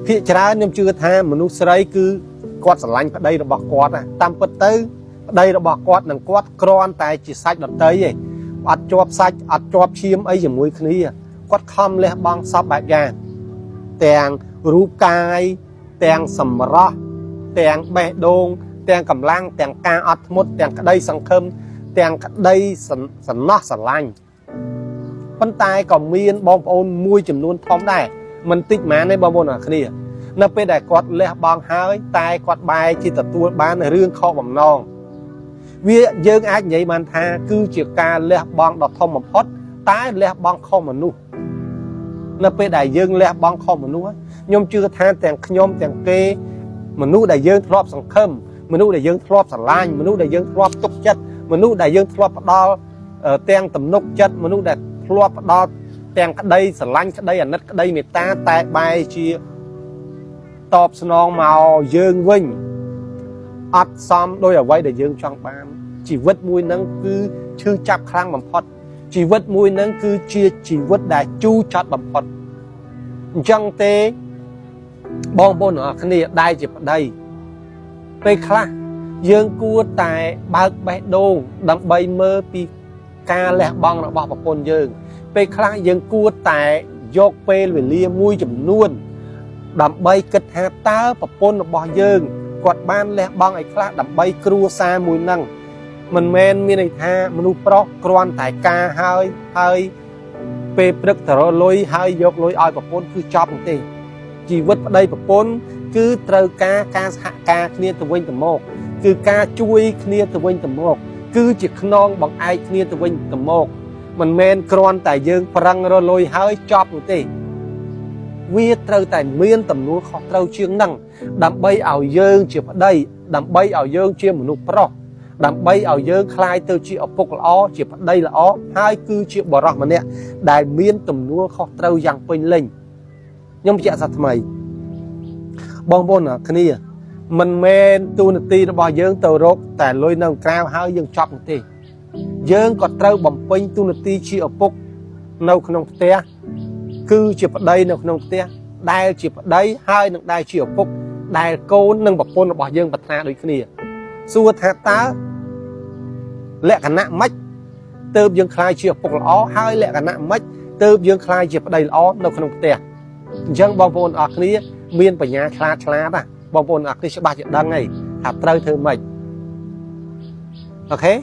ភាគច្រើនខ្ញុំជឿថាមនុស្សស្រីគឺគាត់ស្រឡាញ់ប្តីរបស់គាត់តាមពិតទៅប្តីរបស់គាត់នឹងគាត់គ្រាន់តែជាសាច់ដតីឯងអត់ជាប់សាច់អត់ជាប់ឈាមអីជាមួយគ្នាគាត់ខំលះបង់សពបែបយ៉ាងទាំងរូបកាយទាំងសម្រស់ទាំងបេះដូងទាំងកម្លាំងទាំងការអត់ធ្មត់ទាំងក្តីសង្ឃឹមទាំងក្តីសំណោះស្រឡាញ់ប៉ុន្តែក៏មានបងប្អូនមួយចំនួនធំដែរមិនតិចម៉ានទេបងប្អូនអរគ្នានៅពេលដែលគាត់លះបង់ហើយតែគាត់បែរជាទទួលបានរឿងខុសបំណងវាយើងអាចនិយាយបានថាគឺជាការលះបង់ដ៏ធំបំផុតតែលះបង់ខុសមនុស្សនៅពេលដែលយើងលះបង់ខុសមនុស្សខ្ញុំជឿថាទាំងខ្ញុំទាំងគេមនុស្សដែលយើងធ្លាប់សង្ឃឹមមនុស្សដែលយើងធ្លាប់ស្រឡាញ់មនុស្សដែលយើងធ្លាប់ទុកចិត្តមនុស្សដែលយើងធ្លាប់ផ្ដល់ទាំងទំនុកចិត្តមនុស្សដែលធ្លាប់ផ្ដល់ទាំងក្តីស្រឡាញ់ក្តីអាណិតក្តីមេត្តាតែបែរជាតបស្នងមកយើងវិញអត់សមដោយអ្វីដែលយើងចង់បានជីវិតមួយហ្នឹងគឺឈឺចាប់ខ្លាំងបំផុតជីវិតមួយហ្នឹងគឺជាជីវិតដែលជូរចត់បំផុតអញ្ចឹងទេបងប្អូនអរគ្នាដែលជាប្តីពេលខ្លះយើងគួរតែបើកបេះដូងដើម្បីមើលពីការលះបង់របស់ប្រពន្ធយើងពេលខ្លះយើងគួរតែយកពេលវេលាមួយចំនួនដើម្បីគិតថាតើប្រពន្ធរបស់យើងគាត់បានលះបង់ឲ្យខ្លះដើម្បីគ្រួសារមួយហ្នឹងមិនមែនមានន័យថាមនុស្សប្រុសគ្រាន់តែការហើយពេលព្រឹកទៅរកលុយហើយយកលុយឲ្យប្រពន្ធគឺចប់ទេជីវិតប្តីប្រពន្ធគឺត្រូវការសហការគ្នាទៅវិញទៅមកគឺការជួយគ្នាទៅវិញទៅមកគឺជាខ្នងបង្អែកគ្នាទៅវិញទៅមកមិនមែនគ្រាន់តែយើងប្រឹងរកលុយហើយចប់ទេវាត្រូវតែមានទំនួលខុសត្រូវជាងហ្នឹងដើម្បីឲ្យយើងជាប្តីដើម្បីឲ្យយើងជាមនុស្សប្រុសដើម្បីឲ្យយើងក្លាយទៅជាឪពុកល្អជាប្តីល្អហើយគឺជាបរិសម្នាក់ដែលមានទំនួលខុសត្រូវយ៉ាងពេញលេញខ្ញុំបញ្ជាក់សាថ្មីបងប្អូនគ្នាមិនមែនទូនាទីរបស់យើងទៅរកតែលុយនៅក្រៅហើយយើងចប់ទេយើងក៏ត្រូវបំពេញទូនាទីជាឪពុកនៅក្នុងផ្ទះគឺជាប្តីនៅក្នុងផ្ទះដែលជាប្តីហើយនឹងដែលជាឪពុកដែលកូននិងប្រពន្ធរបស់យើងប្រាថ្នាដូចគ្នាសួរថាតើលក្ខណៈម៉េចទើបយើងខ្លាយជាឪពុកល្អហើយលក្ខណៈម៉េចទើបយើងខ្លាយជាប្តីល្អនៅក្នុងផ្ទះអញ្ចឹងបងប្អូនអរគ្នាមានបញ្ញាឆ្លាតណាបងប្អូនអរគ្នាច្បាស់ជាដឹងហើយថាត្រូវធ្វើម៉េចអូខេ